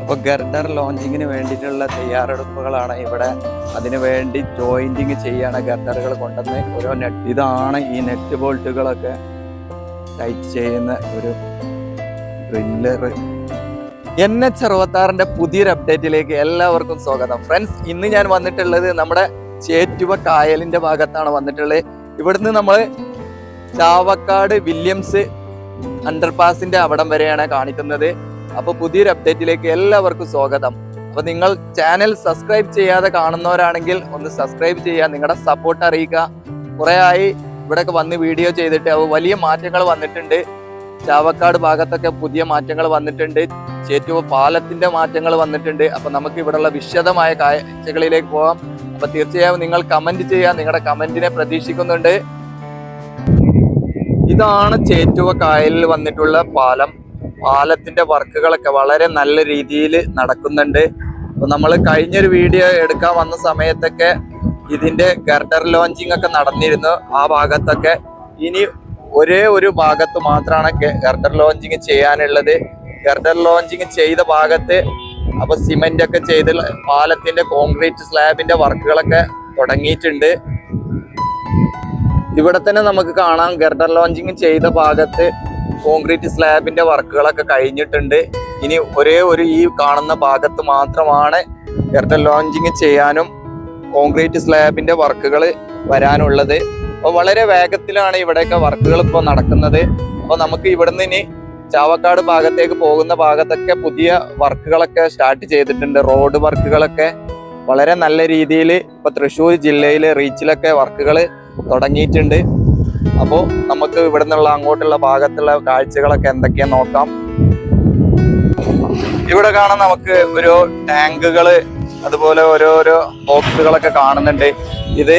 അപ്പോൾ ഗർഡർ ലോഞ്ചിങ്ങിന് വേണ്ടിയിട്ടുള്ള തയ്യാറെടുപ്പുകളാണ് ഇവിടെ. അതിനു വേണ്ടി ജോയിന്റിങ് ചെയ്യാണ് ഗർഡറുകൾ കൊണ്ടുവന്ന് ഓരോ നെറ്റ്. ഇതാണ് ഈ നെറ്റ് ബോൾട്ടുകളൊക്കെ ടൈറ്റ് ചെയ്യുന്ന ഒരു ഡ്രില്ലർ. NH66 പുതിയൊരു അപ്ഡേറ്റിലേക്ക് എല്ലാവർക്കും സ്വാഗതം. ഫ്രണ്ട്സ്, ഇന്ന് ഞാൻ വന്നിട്ടുള്ളത് നമ്മുടെ ചേറ്റുവ കായലിന്റെ ഭാഗത്താണ് വന്നിട്ടുള്ളത്. ഇവിടുന്ന് നമ്മൾ ചാവക്കാട് വില്യംസ് അണ്ടർപാസിന്റെ അവിടം വരെയാണ് കാണിക്കുന്നത്. അപ്പൊ പുതിയൊരു അപ്ഡേറ്റിലേക്ക് എല്ലാവർക്കും സ്വാഗതം. അപ്പൊ നിങ്ങൾ ചാനൽ സബ്സ്ക്രൈബ് ചെയ്യാതെ കാണുന്നവരാണെങ്കിൽ ഒന്ന് സബ്സ്ക്രൈബ് ചെയ്യുക, നിങ്ങളുടെ സപ്പോർട്ട് അറിയിക്കുക. കുറെ ആയി ഇവിടെയൊക്കെ വന്ന് വീഡിയോ ചെയ്തിട്ട് വലിയ മാറ്റങ്ങൾ വന്നിട്ടുണ്ട്. ചാവക്കാട് ഭാഗത്തൊക്കെ പുതിയ മാറ്റങ്ങൾ വന്നിട്ടുണ്ട്. ചേറ്റുവ പാലത്തിന്റെ മാറ്റങ്ങൾ വന്നിട്ടുണ്ട്. അപ്പൊ നമുക്ക് ഇവിടെയുള്ള വിശദമായ കാഴ്ചകളിലേക്ക് പോകാം. അപ്പൊ തീർച്ചയായും നിങ്ങൾ കമന്റ് ചെയ്യുക, നിങ്ങളുടെ കമന്റിനെ പ്രതീക്ഷിക്കുന്നുണ്ട്. ഇതാണ് ചേറ്റുവ കായലിൽ വന്നിട്ടുള്ള പാലം. പാലത്തിന്റെ വർക്കുകളൊക്കെ വളരെ നല്ല രീതിയിൽ നടക്കുന്നുണ്ട്. അപ്പൊ നമ്മൾ കഴിഞ്ഞൊരു വീഡിയോ എടുക്കാൻ വന്ന സമയത്തൊക്കെ ഇതിന്റെ ഗർഡർ ലോഞ്ചിങ് ഒക്കെ നടന്നിരുന്നു ആ ഭാഗത്തൊക്കെ. ഇനി ഒരേ ഒരു ഭാഗത്ത് മാത്രമാണ് ഗർഡർ ലോഞ്ചിങ് ചെയ്യാനുള്ളത്. ഗർഡർ ലോഞ്ചിങ് ചെയ്ത ഭാഗത്ത് അപ്പൊ സിമെന്റ് ഒക്കെ ചെയ്ത് പാലത്തിന്റെ കോൺക്രീറ്റ് സ്ലാബിന്റെ വർക്കുകളൊക്കെ തുടങ്ങിയിട്ടുണ്ട്. ഇവിടെ തന്നെ നമുക്ക് കാണാം ഗർഡർ ലോഞ്ചിങ് ചെയ്ത ഭാഗത്ത് കോൺക്രീറ്റ് സ്ലാബിന്റെ വർക്കുകളൊക്കെ കഴിഞ്ഞിട്ടുണ്ട്. ഇനി ഒരേ ഒരു ഈ കാണുന്ന ഭാഗത്ത് മാത്രമാണ് ഗർഡർ ലോഞ്ചിങ് ചെയ്യാനും കോൺക്രീറ്റ് സ്ലാബിന്റെ വർക്കുകൾ വരാനുള്ളത്. അപ്പോൾ വളരെ വേഗത്തിലാണ് ഇവിടെയൊക്കെ വർക്കുകൾ ഇപ്പോൾ നടക്കുന്നത്. അപ്പോൾ നമുക്ക് ഇവിടുന്ന് ഇനി ചാവക്കാട് ഭാഗത്തേക്ക് പോകുന്ന ഭാഗത്തൊക്കെ പുതിയ വർക്കുകളൊക്കെ സ്റ്റാർട്ട് ചെയ്തിട്ടുണ്ട്. റോഡ് വർക്കുകളൊക്കെ വളരെ നല്ല രീതിയിൽ ഇപ്പൊ തൃശ്ശൂർ ജില്ലയിലെ റീച്ചിലൊക്കെ വർക്കുകൾ തുടങ്ങിയിട്ടുണ്ട്. അപ്പോൾ നമുക്ക് ഇവിടെ നിന്നുള്ള അങ്ങോട്ടുള്ള ഭാഗത്തുള്ള കാഴ്ചകളൊക്കെ എന്തൊക്കെയാ നോക്കാം. ഇവിടെ കാണാൻ നമുക്ക് ഒരു ടാങ്കുകള്, അതുപോലെ ഓരോരോ ബോക്സുകളൊക്കെ കാണുന്നുണ്ട്. ഇത്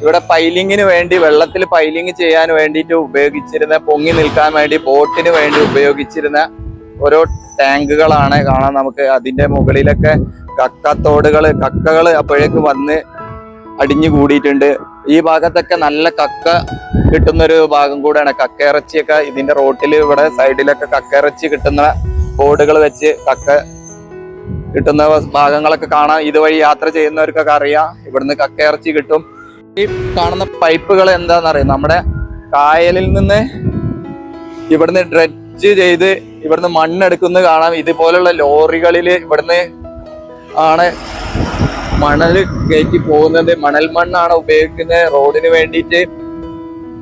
ഇവിടെ പൈലിങ്ങിന് വേണ്ടി, വെള്ളത്തിൽ പൈലിങ് ചെയ്യാൻ വേണ്ടിയിട്ട് ഉപയോഗിച്ചിരുന്ന, പൊങ്ങി നിൽക്കാൻ വേണ്ടി ബോട്ടിന് വേണ്ടി ഉപയോഗിച്ചിരുന്ന ഓരോ ടാങ്കുകളാണ് കാണാൻ നമുക്ക്. അതിന്റെ മുകളിലൊക്കെ കക്കകൾ അപ്പോഴേക്ക് വന്ന് അടിഞ്ഞു കൂടിയിട്ടുണ്ട്. ഈ ഭാഗത്തൊക്കെ നല്ല കക്ക കിട്ടുന്നൊരു ഭാഗം കൂടെയാണ്. കക്ക ഇറച്ചിയൊക്കെ ഇതിന്റെ റോട്ടിൽ ഇവിടെ സൈഡിലൊക്കെ കക്ക ഇറച്ചി കിട്ടുന്ന ബോർഡുകൾ വെച്ച് കക്ക കിട്ടുന്ന ഭാഗങ്ങളൊക്കെ കാണാം. ഇതുവഴി യാത്ര ചെയ്യുന്നവർക്കൊക്കെ അറിയാം ഇവിടുന്ന് കക്ക ഇറച്ചി കിട്ടും. ഈ കാണുന്ന പൈപ്പുകൾ എന്താണെന്നറിയാം, നമ്മുടെ കായലിൽ നിന്ന് ഇവിടുന്ന് ഡ്രെഡ്ജ് ചെയ്ത് ഇവിടുന്ന് മണ്ണെടുക്കുന്നത് കാണാം. ഇതുപോലുള്ള ലോറികളിൽ ഇവിടുന്ന് ആണ് മണൽ കയറ്റി പോകുന്നത്. മണൽ മണ്ണാണ് ഉപയോഗിക്കുന്നത് റോഡിന് വേണ്ടിയിട്ട്.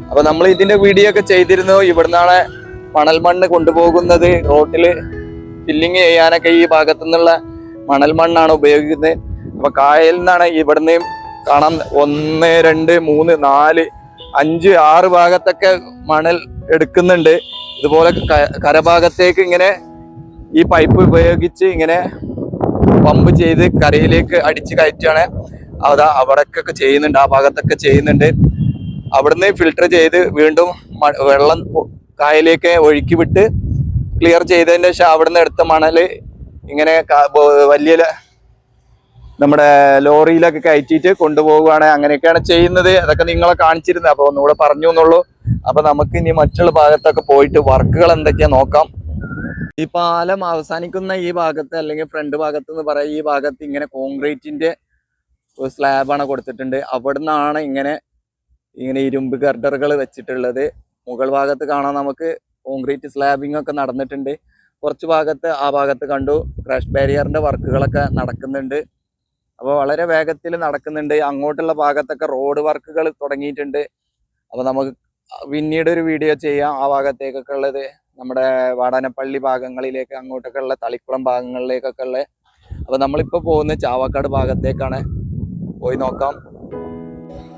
അപ്പൊ നമ്മൾ ഇതിന്റെ വീഡിയോ ഒക്കെ ചെയ്തിരുന്നു. ഇവിടുന്നാണ് മണൽ മണ്ണ് കൊണ്ടുപോകുന്നത്. റോഡില് ഫില്ലിങ് ചെയ്യാനൊക്കെ ഈ ഭാഗത്തു നിന്നുള്ള മണൽ മണ്ണാണ് ഉപയോഗിക്കുന്നത്. അപ്പൊ കായലിൽ നിന്നാണ് ഇവിടുന്ന് കാണാൻ 1, 2, 3, 4, 5, 6 ഭാഗത്തൊക്കെ മണൽ എടുക്കുന്നുണ്ട്. ഇതുപോലെ കരഭാഗത്തേക്ക് ഇങ്ങനെ ഈ പൈപ്പ് ഉപയോഗിച്ച് ഇങ്ങനെ പമ്പ് ചെയ്ത് കരയിലേക്ക് അടിച്ച് കയറ്റാണ്. അതാ അവിടേക്കൊക്കെ ചെയ്യുന്നുണ്ട്, ആ ഭാഗത്തൊക്കെ ചെയ്യുന്നുണ്ട്. അവിടുന്ന് ഫിൽട്ടർ ചെയ്ത് വീണ്ടും വെള്ളം കായലിലേക്ക് ഒഴുക്കി വിട്ട് ക്ലിയർ ചെയ്തതിന് ശേഷം അവിടുന്ന് എടുത്ത മണല് ഇങ്ങനെ വലിയ നമ്മുടെ ലോറിയിലൊക്കെ കയറ്റിയിട്ട് കൊണ്ടുപോവുകയാണ്. അങ്ങനെയൊക്കെയാണ് ചെയ്യുന്നത്. അതൊക്കെ നിങ്ങളെ കാണിച്ചിരുന്നത്. അപ്പൊ ഒന്നുകൂടെ പറഞ്ഞു എന്നുള്ളൂ. അപ്പൊ നമുക്ക് ഇനി മറ്റുള്ള ഭാഗത്തൊക്കെ പോയിട്ട് വർക്കുകൾ എന്തൊക്കെയാ നോക്കാം. ഈ പാലം അവസാനിക്കുന്ന ഈ ഭാഗത്ത്, അല്ലെങ്കിൽ ഫ്രണ്ട് ഭാഗത്ത് എന്ന് പറയാം, ഈ ഭാഗത്ത് ഇങ്ങനെ കോൺക്രീറ്റിന്റെ സ്ലാബാണ് കൊടുത്തിട്ടുണ്ട്. അവിടുന്നാണ് ഇങ്ങനെ ഇരുമ്പ് ഗർഡറുകൾ വെച്ചിട്ടുള്ളത്. മുകൾ ഭാഗത്ത് കാണാൻ നമുക്ക് കോൺക്രീറ്റ് സ്ലാബിംഗ് ഒക്കെ നടന്നിട്ടുണ്ട്. കുറച്ച് ഭാഗത്ത് ആ ഭാഗത്ത് കണ്ടു ക്രാഷ് ബാരിയറിന്റെ വർക്കുകളൊക്കെ നടക്കുന്നുണ്ട്. അപ്പോൾ വളരെ വേഗത്തിൽ നടക്കുന്നുണ്ട്. അങ്ങോട്ടുള്ള ഭാഗത്തൊക്കെ റോഡ് വർക്കുകൾ തുടങ്ങിയിട്ടുണ്ട്. അപ്പോൾ നമുക്ക് പിന്നീട് ഒരു വീഡിയോ ചെയ്യാം ആ ഭാഗത്തേക്കൊക്കെ ഉള്ളത്. നമ്മുടെ വാടാനപ്പള്ളി ഭാഗങ്ങളിലേക്ക്, അങ്ങോട്ടൊക്കെ ഉള്ള തളിക്കുളം ഭാഗങ്ങളിലേക്കൊക്കെ ഉള്ള. അപ്പൊ നമ്മളിപ്പോ പോകുന്ന ചാവക്കാട് ഭാഗത്തേക്കാണ്. പോയി നോക്കാം.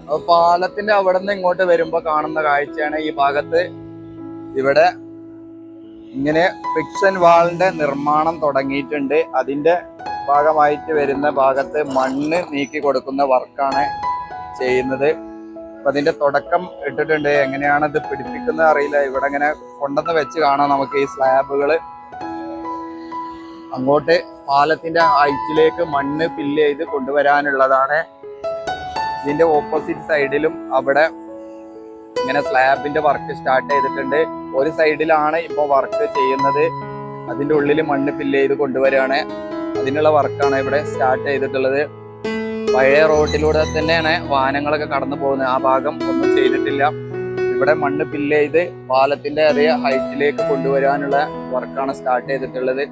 അപ്പൊ പാലത്തിന്റെ അവിടെ നിന്ന് ഇങ്ങോട്ട് വരുമ്പോ കാണുന്ന കാഴ്ചയാണ് ഈ ഭാഗത്ത്. ഇവിടെ ഇങ്ങനെ ഫിക്ഷൻ വാളിന്റെ നിർമ്മാണം തുടങ്ങിയിട്ടുണ്ട്. അതിന്റെ ഭാഗമായിട്ട് വരുന്ന ഭാഗത്ത് മണ്ണ് നീക്കി കൊടുക്കുന്ന വർക്കാണ് ചെയ്യുന്നത്. അപ്പൊ അതിന്റെ തുടക്കം ഇട്ടിട്ടുണ്ട്. എങ്ങനെയാണ് ഇത് പിടിപ്പിക്കുന്നത് അറിയില്ല. ഇവിടെ ഇങ്ങനെ കൊണ്ടുവന്ന് വെച്ച് കാണാം നമുക്ക് ഈ സ്ലാബുകള്. അങ്ങോട്ട് പാലത്തിന്റെ ഹൈറ്റിലേക്ക് മണ്ണ് ഫില്ല് ചെയ്ത് കൊണ്ടുവരാനുള്ളതാണ്. ഇതിന്റെ ഓപ്പോസിറ്റ് സൈഡിലും അവിടെ ഇങ്ങനെ സ്ലാബിന്റെ വർക്ക് സ്റ്റാർട്ട് ചെയ്തിട്ടുണ്ട്. ഒരു സൈഡിലാണ് ഇപ്പൊ വർക്ക് ചെയ്യുന്നത്. അതിൻ്റെ ഉള്ളിൽ മണ്ണ് ഫില്ല് ചെയ്ത് കൊണ്ടുവരികയാണ്. അതിനുള്ള വർക്കാണ് ഇവിടെ സ്റ്റാർട്ട് ചെയ്തിട്ടുള്ളത്. പഴയ റോഡിലൂടെ തന്നെയാണ് വാഹനങ്ങളൊക്കെ കടന്നു പോകുന്നത്. ആ ഭാഗം ഒന്നും ചെയ്തിട്ടില്ല. ഇവിടെ മണ്ണ് ഫില്ല് ചെയ്ത് പാലത്തിന്റെ അതേ ഹൈറ്റിലേക്ക് കൊണ്ടുവരാനുള്ള വർക്കാണ് സ്റ്റാർട്ട് ചെയ്തിട്ടുള്ളത്.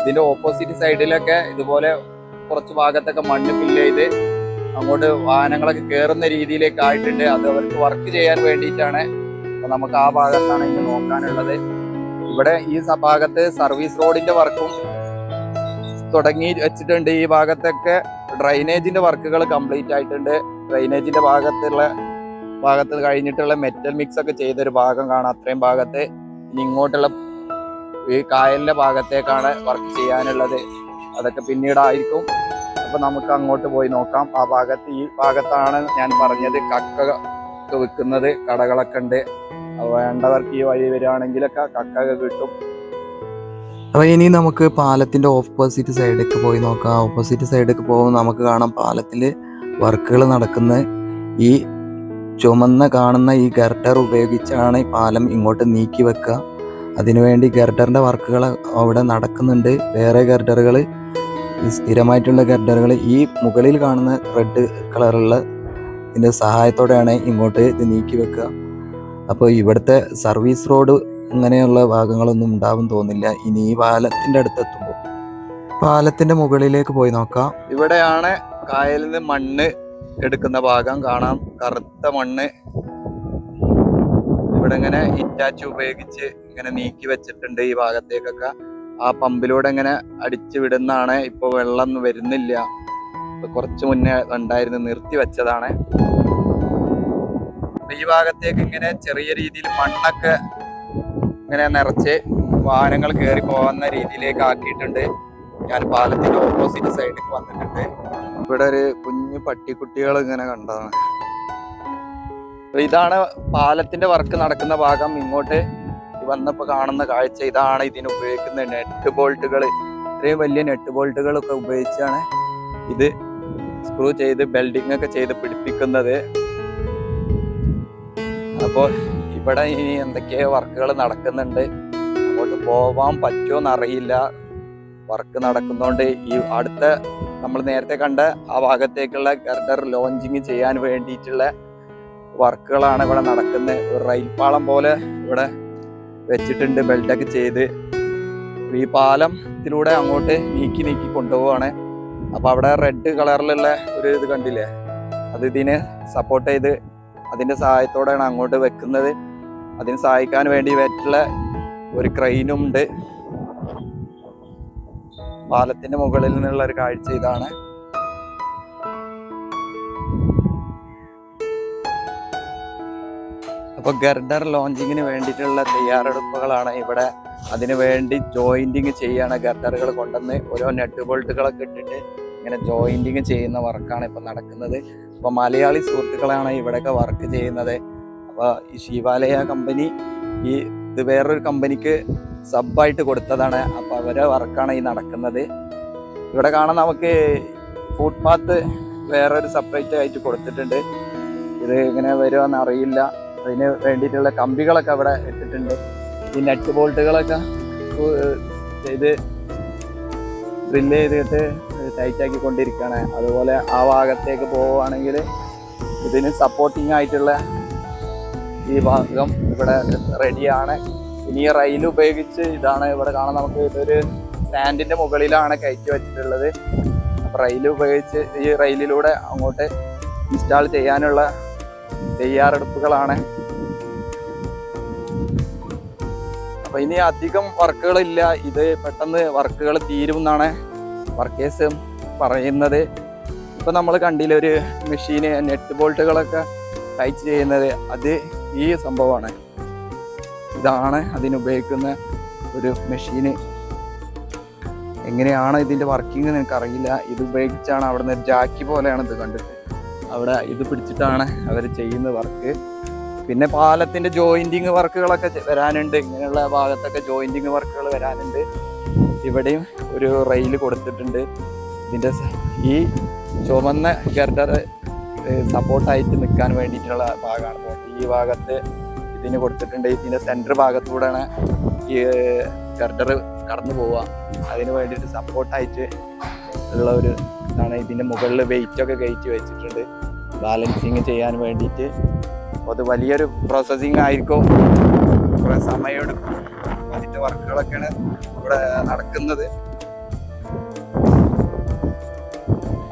ഇതിന്റെ ഓപ്പോസിറ്റ് സൈഡിലൊക്കെ ഇതുപോലെ കുറച്ച് ഭാഗത്തൊക്കെ മണ്ണ് ഫില്ല് ചെയ്ത് അങ്ങോട്ട് വാഹനങ്ങളൊക്കെ കയറുന്ന രീതിയിലേക്ക് ആയിട്ടുണ്ട്. അത് അവർക്ക് വർക്ക് ചെയ്യാൻ വേണ്ടിയിട്ടാണ്. അപ്പൊ നമുക്ക് ആ ഭാഗത്താണ് ഇനി നോക്കാനുള്ളത്. ഇവിടെ ഈ ഭാഗത്ത് സർവീസ് റോഡിന്റെ വർക്കും തുടങ്ങി വെച്ചിട്ടുണ്ട്. ഈ ഭാഗത്തൊക്കെ ഡ്രൈനേജിന്റെ വർക്കുകൾ കംപ്ലീറ്റ് ആയിട്ടുണ്ട്. ഡ്രൈനേജിന്റെ ഭാഗത്ത് കഴിഞ്ഞിട്ടുള്ള മെറ്റൽ മിക്സ് ഒക്കെ ചെയ്തൊരു ഭാഗം കാണാം. അത്രയും ഭാഗത്ത് ഇനി ഇങ്ങോട്ടുള്ള ഈ കായലിന്റെ ഭാഗത്തേക്കാണ് വർക്ക് ചെയ്യാനുള്ളത്. അതൊക്കെ പിന്നീടായിരിക്കും. അപ്പൊ നമുക്ക് അങ്ങോട്ട് പോയി നോക്കാം. ആ ഭാഗത്ത് ഈ ഭാഗത്താണ് ഞാൻ പറഞ്ഞത് കക്ക വിൽക്കുന്നത് കടകളൊക്കെ ഉണ്ട്. വേണ്ടവർക്ക് ഈ വഴി വരികയാണെങ്കിലൊക്കെ കക്ക കിട്ടും. അപ്പോൾ ഇനി നമുക്ക് പാലത്തിൻ്റെ ഓപ്പോസിറ്റ് സൈഡിലേക്ക് പോയി നോക്കാം. ഓപ്പോസിറ്റ് സൈഡിലേക്ക് പോകുമ്പോൾ നമുക്ക് കാണാം പാലത്തിൽ വർക്കുകൾ നടക്കുന്ന ഈ ചുമന്ന കാണുന്ന ഈ ഗർഡർ ഉപയോഗിച്ചാണ് ഈ പാലം ഇങ്ങോട്ട് നീക്കി വെക്കുക. അതിനുവേണ്ടി ഗർഡറിൻ്റെ വർക്കുകൾ അവിടെ നടക്കുന്നുണ്ട്. വേറെ ഗർഡറുകൾ, ഈ സ്ഥിരമായിട്ടുള്ള ഗർഡറുകൾ ഈ മുകളിൽ കാണുന്ന റെഡ് കളറുള്ള ഇതിൻ്റെ സഹായത്തോടെയാണ് ഇങ്ങോട്ട് ഇത് നീക്കി വെക്കുക. അപ്പോൾ ഇവിടുത്തെ സർവീസ് റോഡ് ഇങ്ങനെയുള്ള ഭാഗങ്ങളൊന്നും ഉണ്ടാവും തോന്നില്ല. ഇനി ഈ പാലത്തിൻ്റെ അടുത്തെത്തുമ്പോൾ പാലത്തിൻ്റെ മുകളിലേക്ക് പോയി നോക്കാം. ഇവിടെയാണ് കായലിൽ നിന്ന് മണ്ണ് എടുക്കുന്ന ഭാഗം കാണാം. കറുത്ത മണ്ണ് ഇവിടെ ഇങ്ങനെ ഇറ്റാച്ച് ഉപയോഗിച്ച് ഇങ്ങനെ നീക്കി വെച്ചിട്ടുണ്ട്. ഈ ഭാഗത്തേക്കൊക്കെ ആ പമ്പിലൂടെ ഇങ്ങനെ അടിച്ചു വിടുന്നതാണ്. ഇപ്പോൾ വെള്ളം വരുന്നില്ല. കുറച്ച് മുന്നേ ഉണ്ടായിരുന്നു, നിർത്തി വെച്ചതാണ്. ഈ ഭാഗത്തേക്ക് ഇങ്ങനെ ചെറിയ രീതിയിൽ മണ്ണൊക്കെ ഇങ്ങനെ നിറച്ച് വാഹനങ്ങൾ കയറി പോകുന്ന രീതിയിലേക്ക് ആക്കിയിട്ടുണ്ട്. ഞാൻ പാലത്തിന്റെ ഓപ്പോസിറ്റ് സൈഡിൽ വന്നിട്ടുണ്ട്. ഇവിടെ ഒരു കുഞ്ഞു പട്ടിക്കുട്ടികൾ ഇങ്ങനെ കണ്ടതാണ്. ഇതാണ് പാലത്തിന്റെ വർക്ക് നടക്കുന്ന ഭാഗം. ഇങ്ങോട്ട് വന്നപ്പോൾ കാണുന്ന കാഴ്ച ഇതാണ്. ഇതിന് ഉപയോഗിക്കുന്ന നെറ്റ് ബോൾട്ടുകൾ, ഇത്രയും വലിയ നെറ്റ് ബോൾട്ടുകളൊക്കെ ഉപയോഗിച്ചാണ് ഇത് സ്ക്രൂ ചെയ്ത് വെൽഡിംഗ് ഒക്കെ ചെയ്ത് പിടിപ്പിക്കുന്നത്. അപ്പോൾ ഇവിടെ ഇനി എന്തൊക്കെയോ വർക്കുകൾ നടക്കുന്നുണ്ട്. അങ്ങോട്ട് പോവാൻ പറ്റുമോന്ന് അറിയില്ല. വർക്ക് നടക്കുന്നതുകൊണ്ട് ഈ അടുത്ത നമ്മൾ നേരത്തെ കണ്ട ആ ഭാഗത്തേക്കുള്ള ഗർഡർ ലോഞ്ചിങ് ചെയ്യാൻ വേണ്ടിയിട്ടുള്ള വർക്കുകളാണ് ഇവിടെ നടക്കുന്നത്. ഒരു റെയിൽ പാളം പോലെ ഇവിടെ വെച്ചിട്ടുണ്ട്, ബെൽറ്റൊക്കെ ചെയ്ത്. ഈ പാലത്തിലൂടെ അങ്ങോട്ട് നീക്കി കൊണ്ടുപോവാണ്. അപ്പൊ അവിടെ റെഡ് കളറിലുള്ള ഒരു ഇത് കണ്ടില്ലേ, അത് ഇതിനെ സപ്പോർട്ട് ചെയ്ത് അതിന്റെ സഹായത്തോടെയാണ് അങ്ങോട്ട് വെക്കുന്നത്. അതിന് സഹായിക്കാൻ വേണ്ടി വെച്ചിട്ടുള്ള ഒരു ക്രെയിനും ഉണ്ട്. പാലത്തിന്റെ മുകളിൽ നിന്നുള്ള ഒരു കാഴ്ച ഇതാണ്. അപ്പൊ ഗർഡർ ലോഞ്ചിങ്ങിന് വേണ്ടിയിട്ടുള്ള തയ്യാറെടുപ്പുകളാണ് ഇവിടെ. അതിനു വേണ്ടി ജോയിന്റിങ് ചെയ്യാണ്. ഗർഡറുകൾ കൊണ്ടുവന്ന് ഓരോ നെറ്റ് ബോൾട്ടുകളൊക്കെ ഇട്ടിട്ട് ഇങ്ങനെ ജോയിന്റിങ് ചെയ്യുന്ന വർക്കാണ് ഇപ്പൊ നടക്കുന്നത്. അപ്പൊ മലയാളി സുഹൃത്തുക്കളാണ് ഇവിടെയൊക്കെ വർക്ക് ചെയ്യുന്നത്. അപ്പൊ ഈ ശിവാലയ കമ്പനി ഇത് വേറൊരു കമ്പനിക്ക് സബായിട്ട് കൊടുത്തതാണ്. അപ്പൊ അവരെ വർക്കാണ് ഈ നടക്കുന്നത്. ഇവിടെ കാണാൻ നമുക്ക് ഫുട്പാത്ത് വേറൊരു സെപ്പറേറ്റ് ആയിട്ട് കൊടുത്തിട്ടുണ്ട്. ഇത് ഇങ്ങനെ വരുമെന്ന് അറിയില്ല. അതിന് വേണ്ടിയിട്ടുള്ള കമ്പികളൊക്കെ അവിടെ ഇട്ടിട്ടുണ്ട്. ഈ നെറ്റ് ബോൾട്ടുകളൊക്കെ ചെയ്ത് ഡ്രില്ല് ചെയ്തിട്ട് ടൈറ്റ് ആക്കി കൊണ്ടിരിക്കുകയാണ്. അതുപോലെ ആ ഭാഗത്തേക്ക് പോവുകയാണെങ്കിൽ ഇതിന് സപ്പോർട്ടിങ് ആയിട്ടുള്ള ഈ ഭാഗം ഇവിടെ റെഡിയാണ്. ഇനി റെയിൽ ഉപയോഗിച്ച് ഇതാണ് ഇവിടെ കാണാൻ നമുക്ക് ഇതൊരു സ്റ്റാൻഡിന്റെ മുകളിലാണ് കയറ്റി വെച്ചിട്ടുള്ളത്. അപ്പൊ റെയിൽ ഉപയോഗിച്ച് ഈ റെയിലിലൂടെ അങ്ങോട്ട് ഇൻസ്റ്റാൾ ചെയ്യാനുള്ള തയ്യാറെടുപ്പുകളാണ്. അപ്പൊ ഇനി അധികം വർക്കുകളില്ല. ഇത് പെട്ടെന്ന് വർക്കുകൾ തീരും എന്നാണ് വർക്കേഴ്സ് പറയുന്നത്. ഇപ്പൊ നമ്മൾ കണ്ടില്ല ഒരു മെഷീന് നെറ്റ് ബോൾട്ടുകളൊക്കെ ടൈറ്റ് ചെയ്യുന്നത്, അത് ഈ സംഭവമാണ്. ഇതാണ് അതിനുപയോഗിക്കുന്ന ഒരു മെഷീന്. എങ്ങനെയാണ് ഇതിന്റെ വർക്കിംഗ് എന്ന് എനിക്കറിയില്ല. ഇത് ഉപയോഗിച്ചാണ് അവിടെ നിന്ന് ജാക്കി പോലെയാണ് ഇത് കണ്ടിട്ട് അവിടെ ഇത് പിടിച്ചിട്ടാണ് അവർ ചെയ്യുന്ന വർക്ക്. പിന്നെ പാലത്തിന്റെ ജോയിന്റിങ് വർക്കുകളൊക്കെ വരാനുണ്ട്. ഇങ്ങനെയുള്ള ഭാഗത്തൊക്കെ ജോയിന്റിങ് വർക്കുകൾ വരാനുണ്ട്. ഇവിടെയും ഒരു റെയിൽ കൊടുത്തിട്ടുണ്ട്. ഇതിന്റെ ഈ ചുവന്ന ഗർഡർ സപ്പോർട്ടായിട്ട് നിൽക്കാൻ വേണ്ടിയിട്ടുള്ള ഭാഗമാണ്. ഈ ഭാഗത്ത് ഇതിന് കൊടുത്തിട്ടുണ്ട്. ഇതിന്റെ സെന്റർ ഭാഗത്തൂടെയാണ് ഈ ഗർഡർ കടന്നു പോവുക. അതിന് വേണ്ടിയിട്ട് സപ്പോർട്ടായിട്ട് ഉള്ള ഒരു ഇതാണ്. ഇതിൻ്റെ മുകളിൽ വെയിറ്റൊക്കെ കയറ്റി വെച്ചിട്ടുണ്ട് ബാലൻസിങ് ചെയ്യാൻ വേണ്ടിയിട്ട്. അപ്പോൾ അത് വലിയൊരു പ്രോസസ്സിങ് ആയിരിക്കും, കുറേ സമയമെടുക്കും. അതിൻ്റെ വർക്കുകളൊക്കെയാണ് ഇവിടെ നടക്കുന്നത്.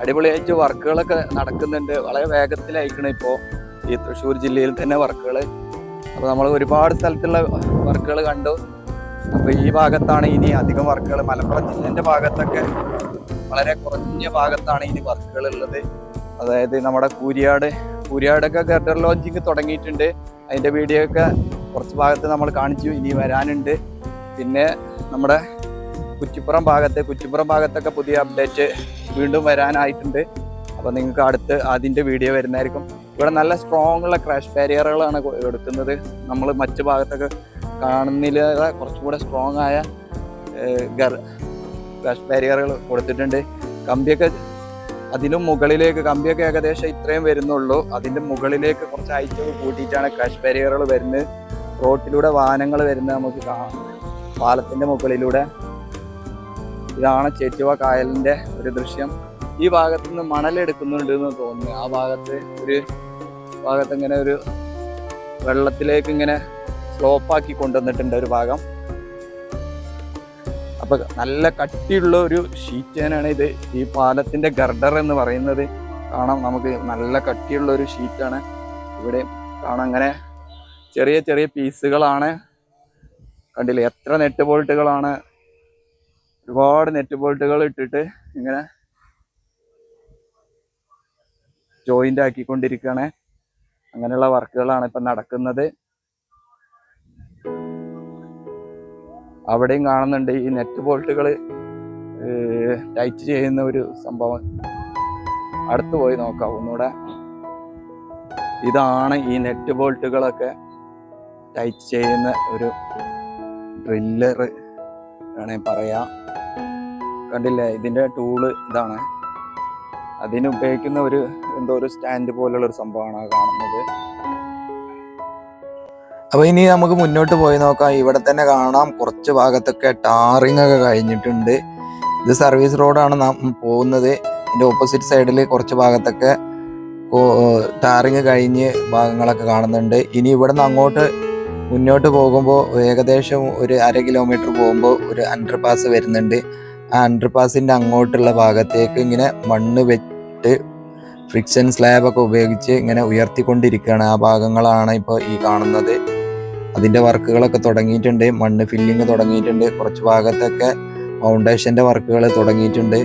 അടിപൊളിയായിട്ട് വർക്കുകളൊക്കെ നടക്കുന്നുണ്ട്. വളരെ വേഗത്തിലായിരിക്കണം ഇപ്പോൾ ഈ തൃശ്ശൂർ ജില്ലയിൽ തന്നെ വർക്കുകൾ. അപ്പോൾ നമ്മൾ ഒരുപാട് സ്ഥലത്തുള്ള വർക്കുകൾ കണ്ടു. അപ്പോൾ ഈ ഭാഗത്താണ് ഇനി അധികം വർക്കുകൾ. മലപ്പുറം ജില്ലേൻ്റെ ഭാഗത്തൊക്കെ വളരെ കുറഞ്ഞ ഭാഗത്താണ് ഇനി വർക്കുകൾ ഉള്ളത്. അതായത് നമ്മുടെ കൂരിയാടൊക്കെ ഗട്ടർ ലോഞ്ചിങ് തുടങ്ങിയിട്ടുണ്ട്. അതിൻ്റെ വീഡിയോ ഒക്കെ കുറച്ച് ഭാഗത്ത് നമ്മൾ കാണിച്ചു, ഇനി വരാനുണ്ട്. പിന്നെ നമ്മുടെ കുറ്റിപ്പുറം ഭാഗത്തൊക്കെ പുതിയ അപ്ഡേറ്റ് വീണ്ടും വരാനായിട്ടുണ്ട്. അപ്പോൾ നിങ്ങൾക്ക് അടുത്ത് അതിൻ്റെ വീഡിയോ വരുന്നതായിരിക്കും. ഇവിടെ നല്ല സ്ട്രോങ് ഉള്ള ക്രാഷ് ബാരിയറുകളാണ് എടുക്കുന്നത്. നമ്മൾ മറ്റു ഭാഗത്തൊക്കെ കാണുന്നില്ല, കുറച്ചും കൂടെ സ്ട്രോങ് ആയ ക്രാഷ് ബാരിയറുകൾ കൊടുത്തിട്ടുണ്ട്. കമ്പിയൊക്കെ അതിനും മുകളിലേക്ക്, കമ്പിയൊക്കെ ഏകദേശം ഇത്രയും വരുന്നുള്ളൂ. അതിൻ്റെ മുകളിലേക്ക് കുറച്ച് ഹൈറ്റൊക്കെ കൂട്ടിയിട്ടാണ് ക്രാഷ് ബാരിയറുകൾ വരുന്നത്. റോട്ടിലൂടെ വാഹനങ്ങൾ വരുന്നത് നമുക്ക് കാണാം, പാലത്തിൻ്റെ മുകളിലൂടെ. ഇതാണ് ചേറ്റുവ കായലിൻ്റെ ഒരു ദൃശ്യം. ഈ ഭാഗത്ത് നിന്ന് മണലെടുക്കുന്നുണ്ട് എന്ന് തോന്നുന്നു. ആ ഭാഗത്ത് ഇങ്ങനെ ഒരു വെള്ളത്തിലേക്ക് ഇങ്ങനെ സ്ലോപ്പാക്കി കൊണ്ടുവന്നിട്ടുണ്ട് ഒരു ഭാഗം. അപ്പൊ നല്ല കട്ടിയുള്ള ഒരു ഷീറ്റ് തന്നെയാണ് ഇത്. ഈ പാലത്തിന്റെ ഗർഡർ എന്ന് പറയുന്നത് കാണാം നമുക്ക്. നല്ല കട്ടിയുള്ള ഒരു ഷീറ്റാണ് ഇവിടെ കാണാം. അങ്ങനെ ചെറിയ ചെറിയ പീസുകളാണ്. കണ്ടില്ലേ എത്ര നെറ്റ് ബോൾട്ടുകളാണ്, ഒരുപാട് നെറ്റ് ബോൾട്ടുകൾ ഇട്ടിട്ട് ഇങ്ങനെ ജോയിന്റ് ആക്കിക്കൊണ്ടിരിക്കുകയാണ്. അങ്ങനെയുള്ള വർക്കുകളാണ് ഇപ്പം നടക്കുന്നത്. അവിടെയും കാണുന്നുണ്ട് ഈ നെറ്റ് ബോൾട്ടുകൾ ടൈറ്റ് ചെയ്യുന്ന ഒരു സംഭവം. അടുത്ത് പോയി നോക്കാം ഒന്നുകൂടെ. ഇതാണ് ഈ നെറ്റ് ബോൾട്ടുകളൊക്കെ ടൈറ്റ് ചെയ്യുന്ന ഒരു ഡ്രില്ലർ വേണമെങ്കിൽ പറയാം. കണ്ടില്ലേ ഇതിൻ്റെ ടൂള് ഇതാണ്. അതിന് ഉപയോഗിക്കുന്ന എന്തോ ഒരു സ്റ്റാൻഡ് പോലുള്ള ഒരു സംഭവമാണ് കാണുന്നത്. അപ്പൊ ഇനി നമുക്ക് മുന്നോട്ട് പോയി നോക്കാം. ഇവിടെ തന്നെ കാണാം കുറച്ച് ഭാഗത്തൊക്കെ ടാറിങ് ഒക്കെ കഴിഞ്ഞിട്ടുണ്ട്. ഇത് സർവീസ് റോഡാണ് നാം പോകുന്നത്. ഇതിന്റെ ഓപ്പോസിറ്റ് സൈഡിൽ കുറച്ച് ഭാഗത്തൊക്കെ ടാറിങ് കഴിഞ്ഞ് ഭാഗങ്ങളൊക്കെ കാണുന്നുണ്ട്. ഇനി ഇവിടെ നിന്ന് അങ്ങോട്ട് മുന്നോട്ട് പോകുമ്പോൾ ഏകദേശം ഒരു 1/2 കിലോമീറ്റർ പോകുമ്പോൾ ഒരു അണ്ടർപാസ് വരുന്നുണ്ട്. ആ അണ്ടർപാസിന്റെ അങ്ങോട്ടുള്ള ഭാഗത്തേക്ക് ഇങ്ങനെ മണ്ണ് വെച്ച് ഫ്രിക്ഷൻ സ്ലാബൊക്കെ ഉപയോഗിച്ച് ഇങ്ങനെ ഉയർത്തിക്കൊണ്ടിരിക്കുകയാണ്. ആ ഭാഗങ്ങളാണ് ഇപ്പോൾ ഈ കാണുന്നത്. അതിൻ്റെ വർക്കുകളൊക്കെ തുടങ്ങിയിട്ടുണ്ട്. മണ്ണ് ഫില്ലിങ് തുടങ്ങിയിട്ടുണ്ട്. കുറച്ച് ഭാഗത്തൊക്കെ ഫൗണ്ടേഷൻ്റെ വർക്കുകൾ തുടങ്ങിയിട്ടുണ്ട്.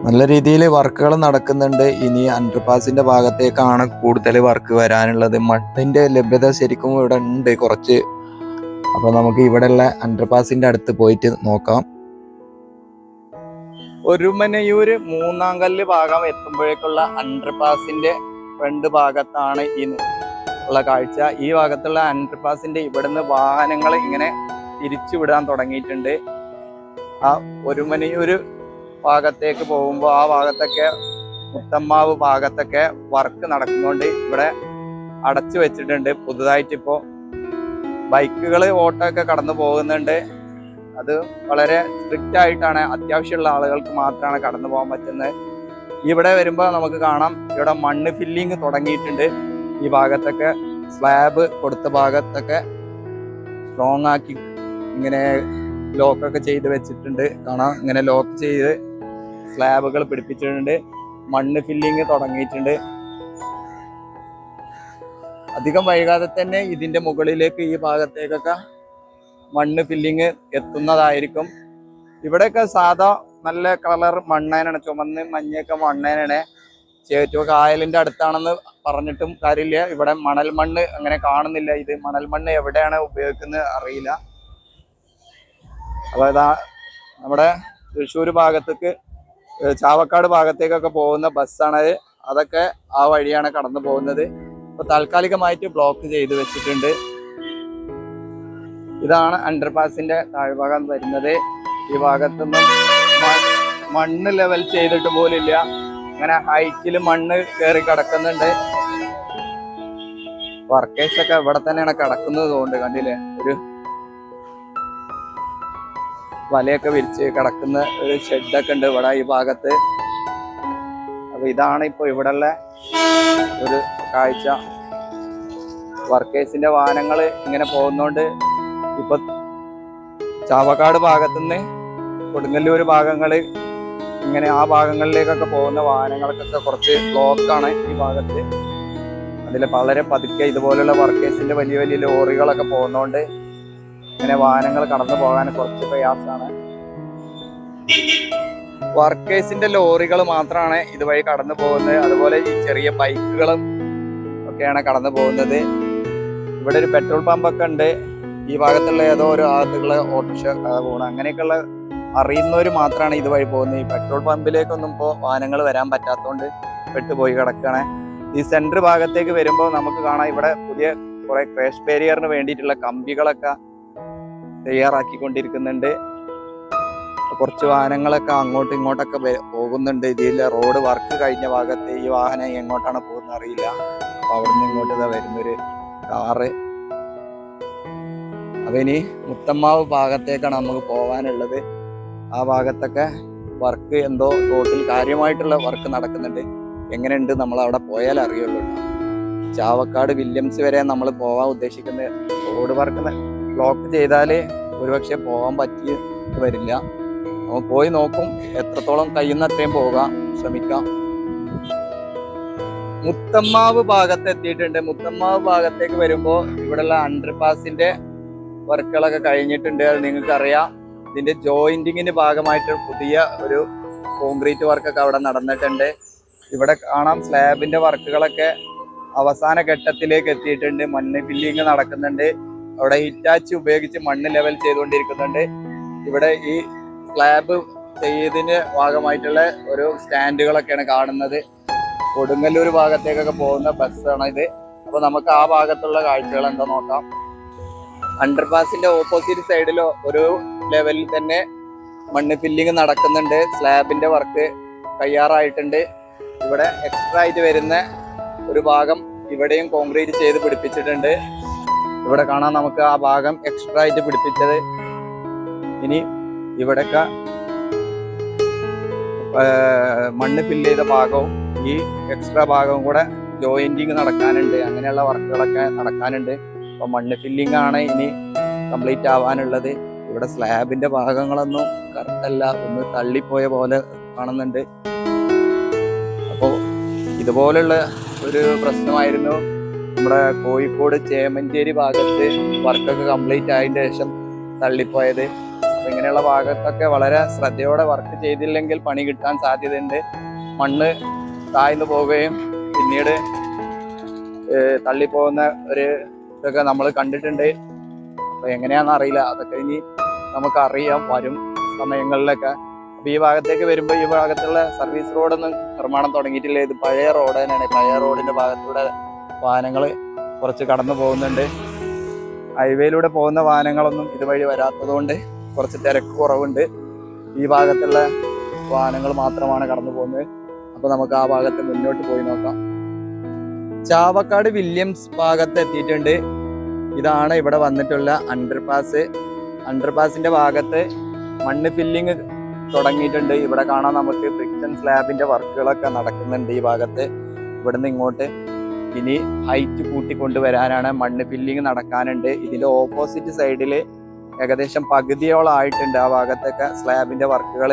നല്ല രീതിയിൽ വർക്കുകൾ നടക്കുന്നുണ്ട്. ഇനി അണ്ടർപാസിൻ്റെ ഭാഗത്തേക്കാണ് കൂടുതൽ വർക്ക് വരാനുള്ളത്. മണ്ണിൻ്റെ ലഭ്യത ശരിക്കും ഇവിടെ ഉണ്ട് കുറച്ച്. അപ്പോൾ നമുക്ക് ഇവിടെയുള്ള അണ്ടർപാസിൻ്റെ അടുത്ത് പോയിട്ട് നോക്കാം. ഒരുമനയൂര് 3-ാം കല്ല് ഭാഗം എത്തുമ്പോഴേക്കുള്ള അണ്ടർപാസിന്റെ ഫ്രണ്ട് ഭാഗത്താണ് ഈ ഉള്ള കാഴ്ച. ഈ ഭാഗത്തുള്ള അണ്ടർപാസിന്റെ ഇവിടുന്ന് വാഹനങ്ങൾ ഇങ്ങനെ തിരിച്ചു വിടാൻ തുടങ്ങിയിട്ടുണ്ട്. ആ ഒരുമനയൂര് ഭാഗത്തേക്ക് പോകുമ്പോൾ ആ ഭാഗത്തൊക്കെ മുത്തമ്മാവ് ഭാഗത്തൊക്കെ വർക്ക് നടക്കുന്നുണ്ട്. ഇവിടെ അടച്ചു വെച്ചിട്ടുണ്ട് പുതുതായിട്ട്. ഇപ്പോൾ ബൈക്കുകൾ ഓട്ടോ ഒക്കെ കടന്നു പോകുന്നുണ്ട്. അത് വളരെ സ്ട്രിക്റ്റ് ആയിട്ടാണ്, അത്യാവശ്യമുള്ള ആളുകൾക്ക് മാത്രമാണ് കടന്നു പോകാൻ പറ്റുന്നത്. ഇവിടെ വരുമ്പോൾ നമുക്ക് കാണാം ഇവിടെ മണ്ണ് ഫില്ലിങ് തുടങ്ങിയിട്ടുണ്ട്. ഈ ഭാഗത്തൊക്കെ സ്ലാബ് കൊടുത്ത ഭാഗത്തൊക്കെ സ്ട്രോങ് ആക്കി ഇങ്ങനെ ലോക്കൊക്കെ ചെയ്ത് വെച്ചിട്ടുണ്ട്. കാണാം ഇങ്ങനെ ലോക്ക് ചെയ്ത് സ്ലാബുകൾ പിടിപ്പിച്ചിട്ടുണ്ട്. മണ്ണ് ഫില്ലിങ് തുടങ്ങിയിട്ടുണ്ട്. അധികം വൈകാതെ തന്നെ ഇതിന്റെ മുകളിലേക്ക് ഈ ഭാഗത്തേക്കൊക്കെ മണ്ണ് ഫില്ലിങ് എത്തുന്നതായിരിക്കും. ഇവിടെയൊക്കെ സാധാ നല്ല കളർ മണ്ണേനാണ്, ചുമന്ന് മഞ്ഞയൊക്കെ മണ്ണേനാണ്. ചേറ്റുവ കായലിന്റെ അടുത്താണെന്ന് പറഞ്ഞിട്ടും കാര്യമില്ല. ഇവിടെ മണൽ മണ്ണ് അങ്ങനെ കാണുന്നില്ല. ഇത് മണൽ മണ്ണ് എവിടെയാണ് ഉപയോഗിക്കുന്നത് അറിയില്ല. അപ്പോൾ ഇതാ നമ്മുടെ തൃശ്ശൂർ ഭാഗത്തേക്ക്, ചാവക്കാട് ഭാഗത്തേക്കൊക്കെ പോകുന്ന ബസ്സാണത്. അതൊക്കെ ആ വഴിയാണ് കടന്നു പോകുന്നത്. ഇപ്പോൾ താൽക്കാലികമായിട്ട് ബ്ലോക്ക് ചെയ്ത് വെച്ചിട്ടുണ്ട്. ഇതാണ് അണ്ടർപാസിന്റെ താഴ്ഭാഗം വരുന്നത്. ഈ ഭാഗത്തൊന്നും മണ്ണ് ലെവൽ ചെയ്തിട്ട് പോലില്ല. അങ്ങനെ ഹൈറ്റിൽ മണ്ണ് കയറി കിടക്കുന്നുണ്ട്. വർക്കേഴ്സൊക്കെ ഇവിടെ തന്നെയാണ് കിടക്കുന്നത്. കൊണ്ട് കണ്ടില്ലേ, ഒരു വലയൊക്കെ വിരിച്ച് കിടക്കുന്ന ഒരു ഷെഡൊക്കെ ഉണ്ട് ഇവിടെ ഈ ഭാഗത്ത്. അപ്പൊ ഇതാണ് ഇപ്പൊ ഇവിടെയുള്ള ഒരു കാഴ്ച. വർക്കേഴ്സിന്റെ വാഹനങ്ങൾ ഇങ്ങനെ പോകുന്നോണ്ട് ഇപ്പൊ ചാവക്കാട് ഭാഗത്തുനിന്ന് കൊടുങ്ങല്ലൂർ ഭാഗങ്ങള് ഇങ്ങനെ ആ ഭാഗങ്ങളിലേക്കൊക്കെ പോകുന്ന വാഹനങ്ങൾക്കൊക്കെ കുറച്ച് ബ്ലോക്കാണ് ഈ ഭാഗത്ത്. അതിൽ വളരെ പതുക്കെ ഇതുപോലുള്ള വർക്കേഴ്സിന്റെ വലിയ വലിയ ലോറികളൊക്കെ പോകുന്നോണ്ട് ഇങ്ങനെ വാഹനങ്ങൾ കടന്നു പോകാൻ കുറച്ച് പ്രയാസമാണ്. വർക്കേഴ്സിന്റെ ലോറികൾ മാത്രമാണ് ഇതുവഴി കടന്നു പോകുന്നത്. അതുപോലെ ഈ ചെറിയ ബൈക്കുകളും ഒക്കെയാണ് കടന്നു പോകുന്നത്. ഇവിടെ ഒരു പെട്രോൾ പമ്പൊക്കെ ഉണ്ട്. ഈ ഭാഗത്തുള്ള ഏതോ ഒരു ആളുകളെ ഓട്ടോറിക്ഷ പോകണം. അങ്ങനെയൊക്കെയുള്ള അറിയുന്നവർ മാത്രമാണ് ഇതുവഴി പോകുന്നത്. ഈ പെട്രോൾ പമ്പിലേക്കൊന്നും ഇപ്പോൾ വാഹനങ്ങൾ വരാൻ പറ്റാത്തതുകൊണ്ട് പെട്ടുപോയി കിടക്കുകയാണ്. ഈ സെൻട്രൽ ഭാഗത്തേക്ക് വരുമ്പോൾ നമുക്ക് കാണാം ഇവിടെ പുതിയ കുറെ ക്രാഷ് ബാരിയറിന് വേണ്ടിയിട്ടുള്ള കമ്പികളൊക്കെ തയ്യാറാക്കിക്കൊണ്ടിരിക്കുന്നുണ്ട്. കുറച്ച് വാഹനങ്ങളൊക്കെ അങ്ങോട്ടും ഇങ്ങോട്ടൊക്കെ പോകുന്നുണ്ട്. ഇതിൽ റോഡ് വർക്ക് കഴിഞ്ഞ ഭാഗത്ത് ഈ വാഹനം എങ്ങോട്ടാണ് പോകുന്നത് അറിയില്ല. അപ്പൊ അവിടുന്ന് ഇങ്ങോട്ട് ഇതാ വരുന്നൊരു കാറ്. അപ്പൊ ഇനി മുത്തമ്മാവ് ഭാഗത്തേക്കാണ് നമുക്ക് പോകാനുള്ളത്. ആ ഭാഗത്തൊക്കെ വർക്ക് എന്തോ റോഡിൽ കാര്യമായിട്ടുള്ള വർക്ക് നടക്കുന്നുണ്ട്. എങ്ങനെയുണ്ട് നമ്മൾ അവിടെ പോയാൽ അറിയുള്ളൂ. ചാവക്കാട് വില്യംസ് വരെ നമ്മൾ പോകാൻ ഉദ്ദേശിക്കുന്നത്. റോഡ് വർക്ക് ബ്ലോക്ക് ചെയ്താല് ഒരുപക്ഷെ പോകാൻ പറ്റി വരില്ല. നമ്മൾ പോയി നോക്കും, എത്രത്തോളം കഴിയുന്ന അത്രയും പോകാൻ ശ്രമിക്കാം. മുത്തമ്മാവ് ഭാഗത്ത് എത്തിയിട്ടുണ്ട്. മുത്തമ്മാവ് ഭാഗത്തേക്ക് വരുമ്പോൾ ഇവിടെയുള്ള അണ്ടർപാസിന്റെ വർക്കുകളൊക്കെ കഴിഞ്ഞിട്ടുണ്ട്. അത് നിങ്ങൾക്കറിയാം. ഇതിന്റെ ജോയിന്റിങ്ങിന്റെ ഭാഗമായിട്ട് പുതിയ ഒരു കോൺക്രീറ്റ് വർക്കൊക്കെ അവിടെ നടന്നിട്ടുണ്ട്. ഇവിടെ കാണാം സ്ലാബിന്റെ വർക്കുകളൊക്കെ അവസാന ഘട്ടത്തിലേക്ക് എത്തിയിട്ടുണ്ട്. മണ്ണ് ഫില്ലിങ് നടക്കുന്നുണ്ട്. അവിടെ ഹിറ്റാച്ച് ഉപയോഗിച്ച് മണ്ണ് ലെവൽ ചെയ്തുകൊണ്ടിരിക്കുന്നുണ്ട്. ഇവിടെ ഈ സ്ലാബ് ചെയ്തതിന് ഭാഗമായിട്ടുള്ള ഒരു സ്റ്റാൻഡുകളൊക്കെയാണ് കാണുന്നത്. കൊടുങ്ങല്ലൂർ ഭാഗത്തേക്കൊക്കെ പോകുന്ന ബസ്സാണ് ഇത്. അപ്പൊ നമുക്ക് ആ ഭാഗത്തുള്ള കാഴ്ചകൾ എന്താ നോക്കാം. അണ്ടർപാസിന്റെ ഓപ്പോസിറ്റ് സൈഡിൽ ഒരു ലെവലിൽ തന്നെ മണ്ണ് ഫില്ലിങ് നടക്കുന്നുണ്ട്. സ്ലാബിന്റെ വർക്ക് തയ്യാറായിട്ടുണ്ട്. ഇവിടെ എക്സ്ട്രാ ആയിട്ട് വരുന്ന ഒരു ഭാഗം ഇവിടെയും കോൺക്രീറ്റ് ചെയ്ത് പിടിപ്പിച്ചിട്ടുണ്ട്. ഇവിടെ കാണാം നമുക്ക് ആ ഭാഗം എക്സ്ട്രാ ആയിട്ട് പിടിപ്പിച്ചത്. ഇനി ഇവിടൊക്കെ മണ്ണ് ഫില്ല് ചെയ്ത ഭാഗവും ഈ എക്സ്ട്രാ ഭാഗവും കൂടെ ജോയിന്റിങ് നടക്കാനുണ്ട്. അങ്ങനെയുള്ള വർക്കുകളൊക്കെ നടക്കാനുണ്ട്. അപ്പൊ മണ്ണ് ഫില്ലിംഗ് ആണ് ഇനി കംപ്ലീറ്റ് ആവാനുള്ളത്. ഇവിടെ സ്ലാബിന്റെ ഭാഗങ്ങളൊന്നും കറക്റ്റ് അല്ല, ഒന്ന് തള്ളിപ്പോയ പോലെ കാണുന്നുണ്ട്. അപ്പോൾ ഇതുപോലുള്ള ഒരു പ്രശ്നമായിരുന്നു നമ്മുടെ കോഴിക്കോട് ചേമഞ്ചേരി ഭാഗത്ത് വർക്കൊക്കെ കംപ്ലീറ്റ് ആയതിനു ശേഷം തള്ളിപ്പോയത്. അപ്പൊ ഇങ്ങനെയുള്ള ഭാഗത്തൊക്കെ വളരെ ശ്രദ്ധയോടെ വർക്ക് ചെയ്തില്ലെങ്കിൽ പണി കിട്ടാൻ സാധ്യതയുണ്ട്. മണ്ണ് താഴ്ന്നു പോവുകയും പിന്നീട് തള്ളിപ്പോകുന്ന ഒരു ഇതൊക്കെ നമ്മൾ കണ്ടിട്ടുണ്ട്. അപ്പൊ എങ്ങനെയാണെന്ന് അറിയില്ല. അതൊക്കെ ഇനി നമുക്കറിയാം വരും സമയങ്ങളിലൊക്കെ. അപ്പൊ ഈ ഭാഗത്തേക്ക് വരുമ്പോൾ ഈ ഭാഗത്തുള്ള സർവീസ് റോഡൊന്നും നിർമ്മാണം തുടങ്ങിയിട്ടില്ല. ഇത് പഴയ റോഡ് തന്നെയാണ്. പഴയ റോഡിന്റെ ഭാഗത്തൂടെ വാഹനങ്ങൾ കുറച്ച് കടന്നു പോകുന്നുണ്ട്. ഹൈവേയിലൂടെ പോകുന്ന വാഹനങ്ങളൊന്നും ഇതുവഴി വരാത്തതുകൊണ്ട് കുറച്ച് തിരക്ക് കുറവുണ്ട്. ഈ ഭാഗത്തുള്ള വാഹനങ്ങൾ മാത്രമാണ് കടന്നു പോകുന്നത്. അപ്പൊ നമുക്ക് ആ ഭാഗത്ത് മുന്നോട്ട് പോയി നോക്കാം. ചാവക്കാട് വില്യംസ് ഭാഗത്ത് എത്തിയിട്ടുണ്ട്. ഇതാണ് ഇവിടെ വന്നിട്ടുള്ള അണ്ടർപാസ്. അണ്ടർപാസിന്റെ ഭാഗത്ത് മണ്ണ് ഫില്ലിങ് തുടങ്ങിയിട്ടുണ്ട്. ഇവിടെ കാണാൻ നമുക്ക് ഫ്രിക്ഷൻ സ്ലാബിന്റെ വർക്കുകളൊക്കെ നടക്കുന്നുണ്ട്. ഈ ഭാഗത്ത് ഇവിടുന്ന് ഇങ്ങോട്ട് ഇനി ഹൈറ്റ് കൂട്ടിക്കൊണ്ടുവരാനാണ്. മണ്ണ് ഫില്ലിങ് നടക്കാനുണ്ട്. ഇതിന്റെ ഓപ്പോസിറ്റ് സൈഡിൽ ഏകദേശം പകുതിയോളം ആയിട്ടുണ്ട്. ആ ഭാഗത്തൊക്കെ സ്ലാബിന്റെ വർക്കുകൾ.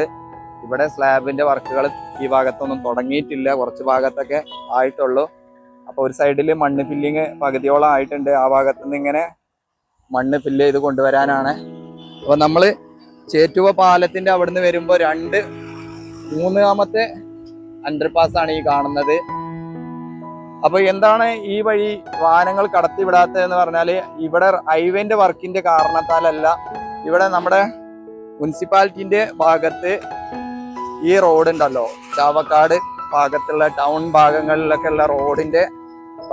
ഇവിടെ സ്ലാബിന്റെ വർക്കുകൾ ഈ ഭാഗത്തൊന്നും തുടങ്ങിയിട്ടില്ല. കുറച്ച് ഭാഗത്തൊക്കെ ആയിട്ടുള്ളൂ. അപ്പൊ ഒരു സൈഡിൽ മണ്ണ് ഫില്ലിങ് പകുതിയോളം ആയിട്ടുണ്ട്. ആ ഭാഗത്തുനിന്ന് ഇങ്ങനെ മണ്ണ് ഫില്ല് ചെയ്ത് കൊണ്ടുവരാനാണ്. അപ്പൊ നമ്മള് ചേറ്റുവ പാലത്തിന്റെ അവിടുന്ന് വരുമ്പോ മൂന്നാമത്തെ അണ്ടർപാസ് ആണ് ഈ കാണുന്നത്. അപ്പൊ എന്താണ് ഈ വഴി വാഹനങ്ങൾ കടത്തിവിടാത്തതെന്ന് പറഞ്ഞാല് ഇവിടെ ഹൈവേന്റെ വർക്കിന്റെ കാരണത്താലല്ല. ഇവിടെ നമ്മുടെ മുനിസിപ്പാലിറ്റിന്റെ ഭാഗത്ത് ഈ റോഡ് ഉണ്ടല്ലോ, ചാവക്കാട് ഭാഗത്തുള്ള ടൗൺ ഭാഗങ്ങളിലൊക്കെ ഉള്ള റോഡിന്റെ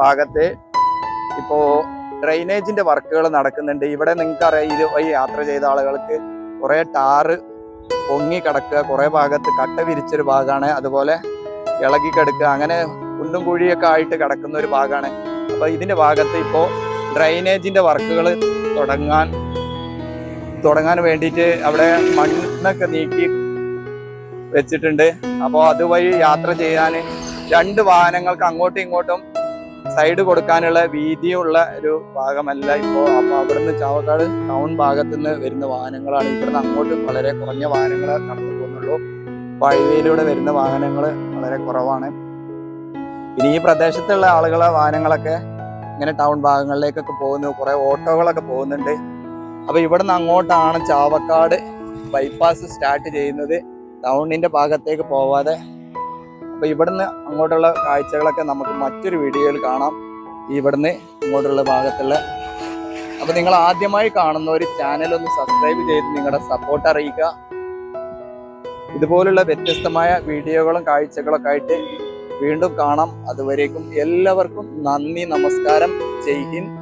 ഭാഗത്ത് ഇപ്പോ ഡ്രെയിനേജിന്റെ വർക്കുകൾ നടക്കുന്നുണ്ട്. ഇവിടെ നിങ്ങൾക്കറിയാം, ഇത് വഴി യാത്ര ചെയ്ത ആളുകൾക്ക് കുറെ ടാറ് പൊങ്ങി കിടക്കുക, കുറെ ഭാഗത്ത് കട്ട വിരിച്ചൊരു ഭാഗമാണ്, അതുപോലെ ഇളകി കിടക്കുക, അങ്ങനെ കുണ്ടും കുഴിയൊക്കെ ആയിട്ട് കിടക്കുന്ന ഒരു ഭാഗമാണ്. അപ്പൊ ഇതിന്റെ ഭാഗത്ത് ഇപ്പോ ഡ്രെയിനേജിന്റെ വർക്കുകൾ തുടങ്ങാൻ തുടങ്ങാൻ വേണ്ടിയിട്ട് അവിടെ മണ്ണൊക്കെ നീക്കി വെച്ചിട്ടുണ്ട്. അപ്പോൾ അതുവഴി യാത്ര ചെയ്യാൻ 2 വാഹനങ്ങൾക്ക് അങ്ങോട്ടും ഇങ്ങോട്ടും സൈഡ് കൊടുക്കാനുള്ള വീതിയുള്ള ഒരു ഭാഗമല്ല ഇപ്പോൾ. അപ്പോൾ അവിടുന്ന് ചാവക്കാട് ടൗൺ ഭാഗത്തു നിന്ന് വരുന്ന വാഹനങ്ങളാണ്. ഇവിടുന്ന് അങ്ങോട്ട് വളരെ കുറഞ്ഞ വാഹനങ്ങൾ കടന്നു പോകുന്നുള്ളൂ. അപ്പോൾ ഹൈവേയിലൂടെ വരുന്ന വാഹനങ്ങൾ വളരെ കുറവാണ്. ഇനി ഈ പ്രദേശത്തുള്ള ആളുകളെ വാഹനങ്ങളൊക്കെ ഇങ്ങനെ ടൗൺ ഭാഗങ്ങളിലേക്കൊക്കെ പോകുന്നു. കുറേ ഓട്ടോകളൊക്കെ പോകുന്നുണ്ട്. അപ്പോൾ ഇവിടുന്ന് അങ്ങോട്ടാണ് ചാവക്കാട് ബൈപ്പാസ് സ്റ്റാർട്ട് ചെയ്യുന്നത്, ടൗണിൻ്റെ ഭാഗത്തേക്ക് പോവാതെ. അപ്പോൾ ഇവിടുന്ന് അങ്ങോട്ടുള്ള കാഴ്ചകളൊക്കെ നമുക്ക് മറ്റൊരു വീഡിയോയിൽ കാണാം, ഇവിടുന്ന് ഇങ്ങോട്ടുള്ള ഭാഗത്തുള്ള. അപ്പോൾ നിങ്ങൾ ആദ്യമായി കാണുന്ന ഒരു ചാനൽ ഒന്ന് സബ്സ്ക്രൈബ് ചെയ്ത് നിങ്ങളുടെ സപ്പോർട്ട് അറിയിക്കുക. ഇതുപോലുള്ള വ്യത്യസ്തമായ വീഡിയോകളും കാഴ്ചകളൊക്കെ ആയിട്ട് വീണ്ടും കാണാം. അതുവരേക്കും എല്ലാവർക്കും നന്ദി, നമസ്കാരം, ജയ് ഹിന്ദ്.